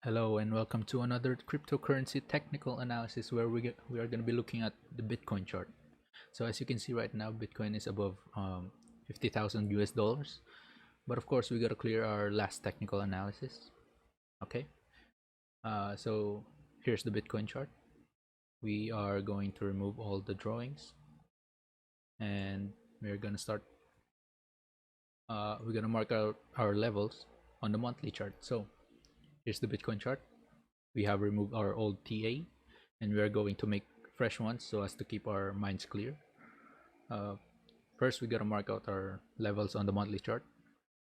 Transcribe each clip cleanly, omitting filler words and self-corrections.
Hello and welcome to another cryptocurrency technical analysis where we are going to be looking at the Bitcoin chart. So as you can see right now, Bitcoin is above 50,000 US dollars. But of course, we got to clear our last technical analysis. Okay. So here's the Bitcoin chart. We are going to remove all the drawings and we're going to start. We're going to mark out our levels on the monthly chart. So here's the Bitcoin chart. We have removed our old TA and we are going to make fresh ones so as to keep our minds clear. First, we gotta mark out our levels on the monthly chart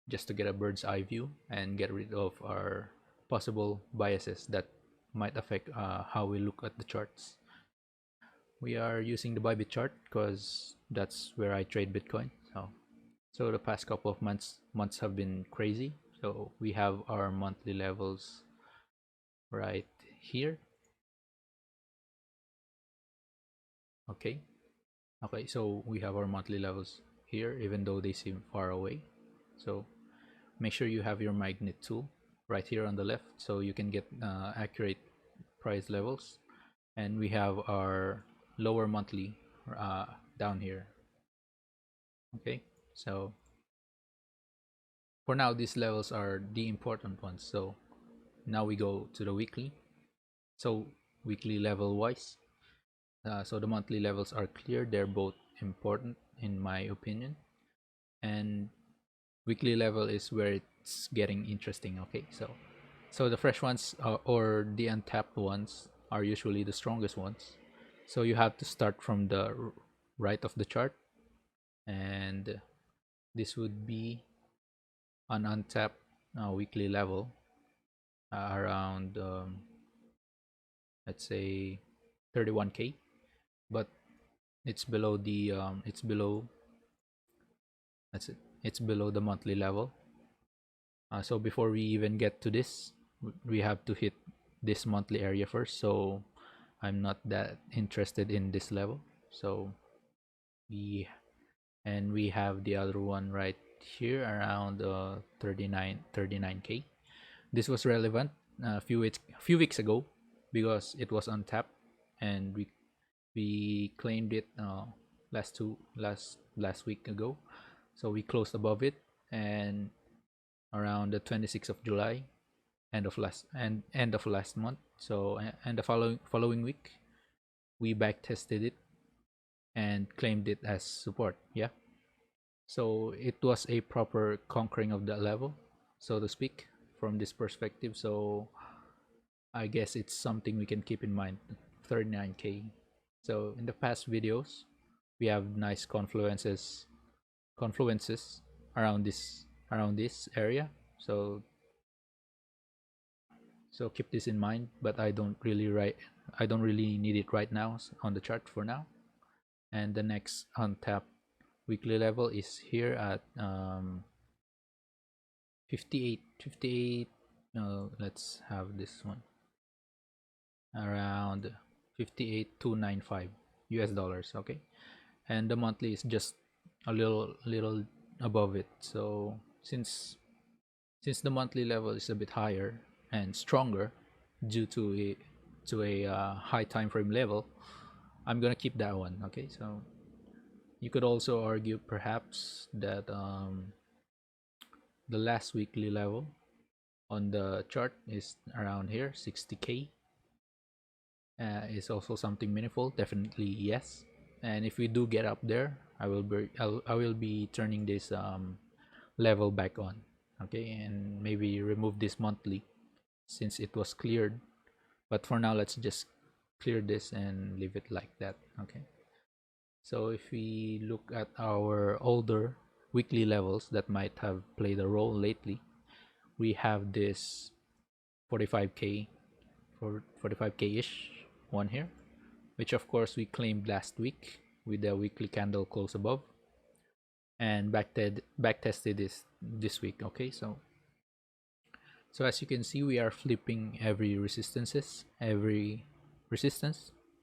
just to get a bird's eye view and get rid of our possible biases that might affect how we look at the charts. We are using the Bybit chart because that's where I trade Bitcoin. So the past couple of months have been crazy. So we have our monthly levels right here. Okay. Okay, so we have our monthly levels here, even though they seem far away. So make sure you have your magnet tool right here on the left so you can get accurate price levels. And we have our lower monthly down here. Okay, so for now, these levels are the important ones. So now we go to the weekly. So weekly level wise, so the monthly levels are clear. They're both important in my opinion. And weekly level is where it's getting interesting. Okay, so the fresh ones or the untapped ones are usually the strongest ones, so you have to start from the right of the chart, and this would be an untapped weekly level around let's say 31k, but it's below the that's it it's below the monthly level. So before we even get to this, we have to hit this monthly area first. So I'm not that interested in this level. So we we have the other one right here around 39k. This was relevant a few weeks ago because it was untapped, and we claimed it last week ago. So we closed above it, and around the 26th of July, end of last month. So and the following week, we back tested it and claimed it as support. Yeah. So it was a proper conquering of that level, so to speak, from this perspective. So I guess it's something we can keep in mind. 39k. So in the past videos, we have nice confluences around this area. So keep this in mind, but I don't really need it right now on the chart for now. And the next untapped weekly level is here at 58. Let's have this one around 58,295 US dollars. Okay, and the monthly is just a little above it. So since the monthly level is a bit higher and stronger due to a high time frame level, I'm gonna keep that one. Okay, so you could also argue perhaps that the last weekly level on the chart is around here 60k, is also something meaningful. Definitely yes. And if we do get up there, I will be turning this level back on. Okay, and maybe remove this monthly since it was cleared, but for now let's just clear this and leave it like that. Okay, so if we look at our older weekly levels that might have played a role lately, we have this 45k for 45k ish one here, which of course we claimed last week with the weekly candle close above, and back tested this week. Okay, so as you can see, we are flipping every resistance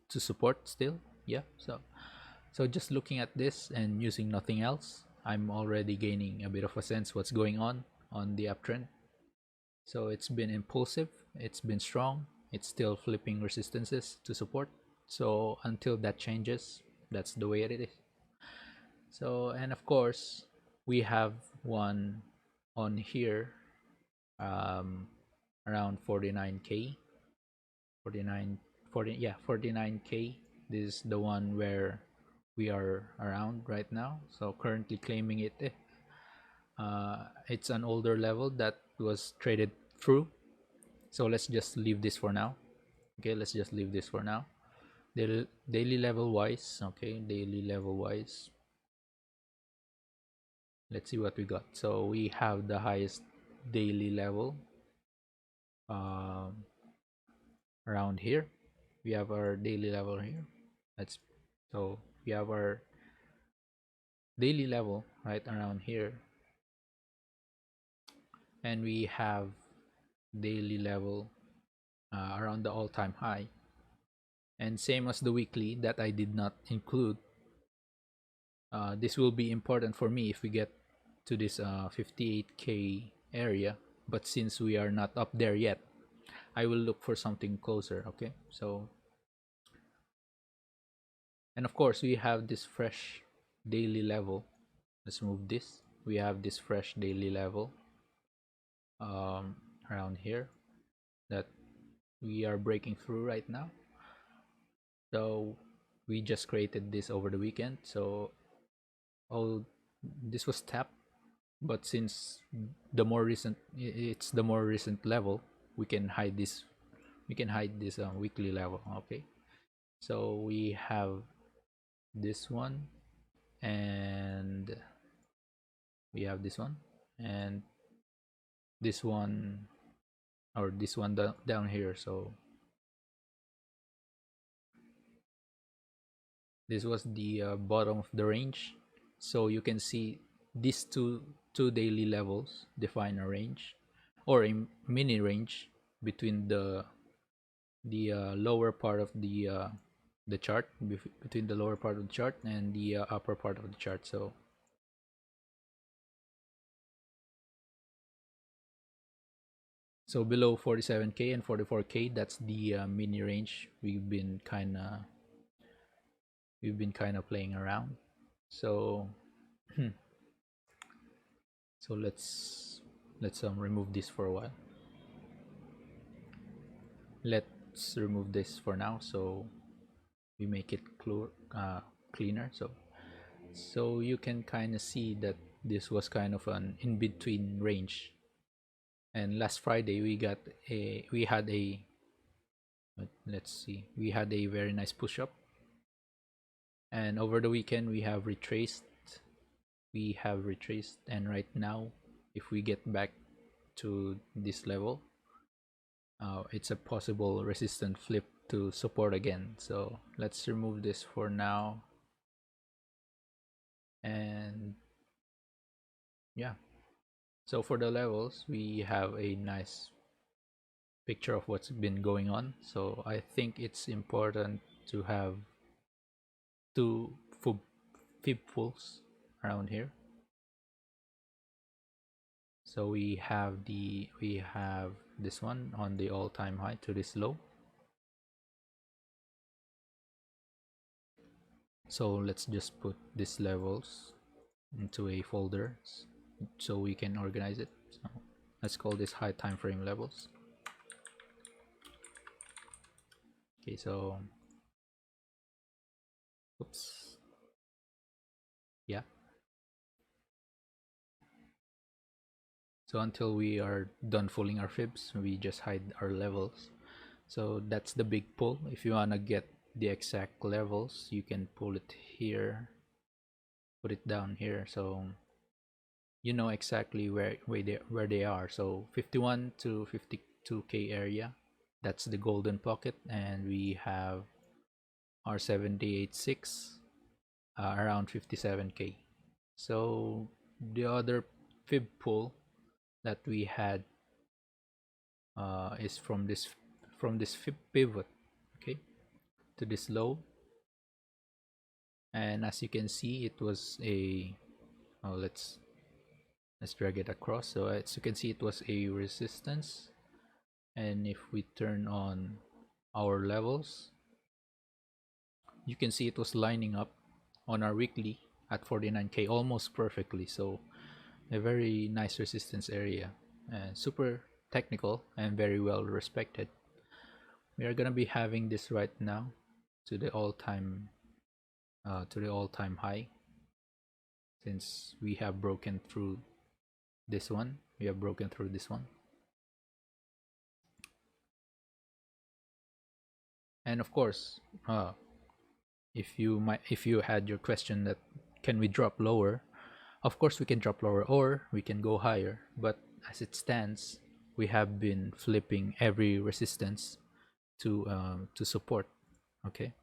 to support still. Yeah, so just looking at this and using nothing else, I'm already gaining a bit of a sense what's going on the uptrend. So it's been impulsive, it's been strong. It's still flipping resistances to support. So until that changes, that's the way it is. So, and of course, we have one on here, um, around 49k, 49, 40, yeah, 49k. This is the one where we are around right now. So currently claiming it. It's an older level that was traded through. So let's just leave this for now. Okay, let's just leave this for now. Daily level wise, okay, daily level wise, let's see what we got. So we have the highest daily level, um, around here. We have our daily level here. Let's so we have our daily level right around here, and we have daily level around the all-time high. And same as the weekly that I did not include. This will be important for me if we get to this 58k area, but since we are not up there yet, I will look for something closer. Okay, so, and of course we have this fresh daily level. Let's move this. We have this fresh daily level, um, around here that we are breaking through right now. So we just created this over the weekend. So all this was tapped, but since it's the more recent level, we can hide this. We can hide this weekly level. Okay, so we have this one, and we have this one, and this one, or this one down here. So this was the bottom of the range. So you can see these two daily levels define a range, or a mini range, between the lower part of the chart, between the lower part of the chart and the upper part of the chart. So below 47k and 44k, that's the mini range we've been kind of playing around. So so let's remove this for a while. Let's remove this for now, so we make it cleaner. So you can kind of see that this was kind of an in between range. And last Friday we had a let's see, we had a very nice push up, and over the weekend we have retraced, and right now, if we get back to this level, it's a possible resistant flip to support again. So let's remove this for now, and yeah. So for the levels, we have a nice picture of what's been going on. So I think it's important to have two fib pulls around here. So we have this one on the all-time high to this low. So let's just put these levels into a folder so we can organize it. So let's call this high time frame levels. Okay, so oops, yeah. So until we are done fooling our fibs, we just hide our levels. So that's the big pull. If you want to get the exact levels, you can pull it here, put it down here, so you know exactly where they are. So 51 to 52k area, that's the golden pocket, and we have our 78.6 around 57k. So the other fib pull that we had is from this pivot, okay, to this low. And as you can see, it was a let's drag it across. So as you can see, it was a resistance, And if we turn on our levels, you can see it was lining up on our weekly at 49k almost perfectly. So a very nice resistance area and super technical and very well respected. We are gonna be having this right now to the all-time high, since we have broken through this one. We have broken through this one, and of course, if you had your question that can we drop lower, of course we can drop lower or we can go higher. But as it stands, we have been flipping every resistance to support. Okay,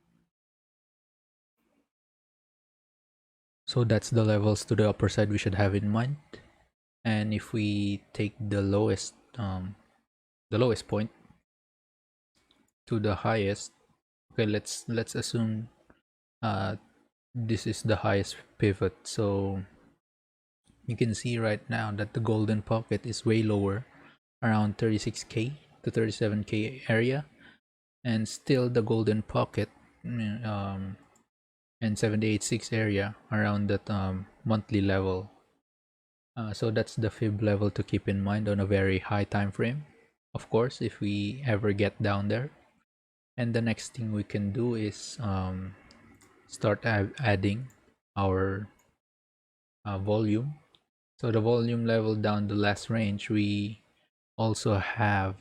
so that's the levels to the upper side we should have in mind. And if we take the lowest point to the highest, okay, let's assume uh this is the highest pivot. So you can see right now that the golden pocket is way lower, around 36k to 37k area, and still the golden pocket and 78.6 area around that monthly level. So that's the fib level to keep in mind on a very high time frame, of course, if we ever get down there. And the next thing we can do is start adding our volume. So the volume level down the last range, also have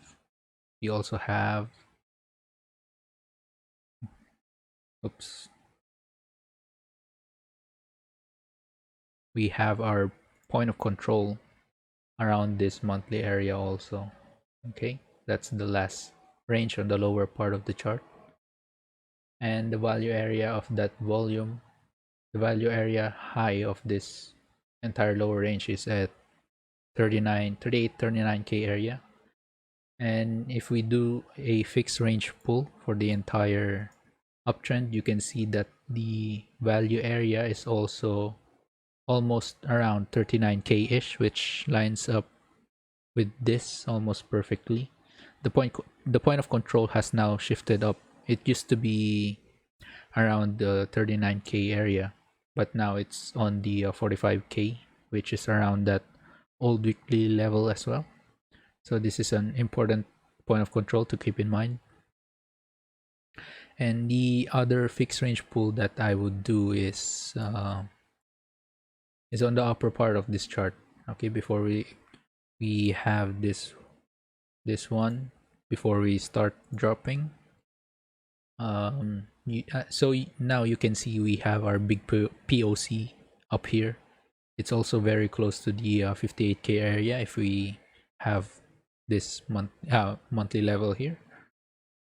we also have oops we have our point of control around this monthly area also. Okay, that's the last range on the lower part of the chart. And the value area of that volume, the value area high of this entire lower range is at 39k area. And if we do a fixed range pull for the entire uptrend, you can see that the value area is also almost around 39k ish, which lines up with this almost perfectly. The point of control has now shifted up. It used to be around the 39k area, but now it's on the 45k, which is around that old weekly level as well. So this is an important point of control to keep in mind. And the other fixed range pull that I would do is on the upper part of this chart. Okay, before we have this one, before we start dropping. So now you can see we have our big POC up here. It's also very close to the 58k area if we have this monthly level here.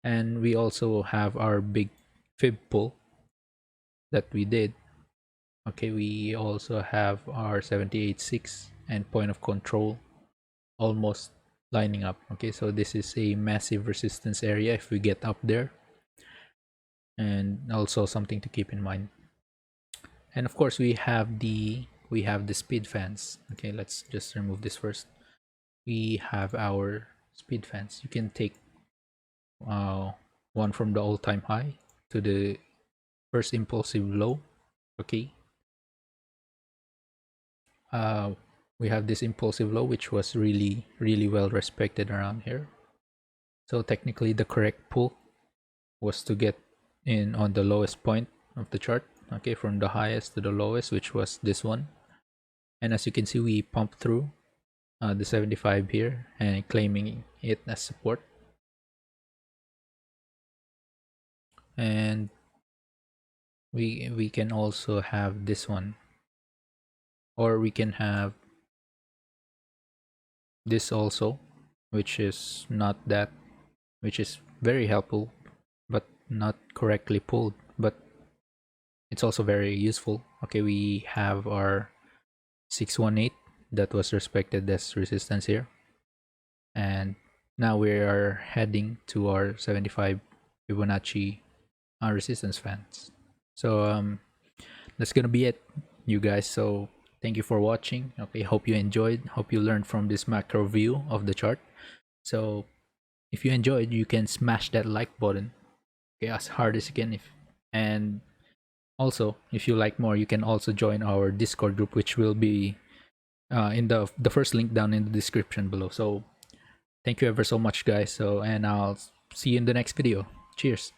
And we also have our big fib pull that we did. Okay, we also have our 78.6 and point of control almost lining up. Okay, so this is a massive resistance area if we get up there, and also something to keep in mind. And of course we have the speed fans. Okay, let's just remove this first. We have our speed fans. You can take one from the all-time high to the first impulsive low. Okay, we have this impulsive low, which was really well respected around here. So technically the correct pull was to get in on the lowest point of the chart. Okay, from the highest to the lowest, which was this one. And as you can see, we pumped through the 75 here and claiming it as support. And we can also have this one, or we can have this also, which is very helpful but not correctly pulled, but it's also very useful. Okay, we have our 618 that was respected as resistance here, and now we are heading to our 75 Fibonacci resistance fans. So that's gonna be it, you guys. So thank you for watching. Okay, hope you enjoyed, hope you learned from this macro view of the chart. So If you enjoyed, you can smash that like button, okay, as hard as you can. If and also, if you like more, you can also join our Discord group, which will be in the first link down in the description below. So thank you ever so much, guys. So and I'll see you in the next video. Cheers.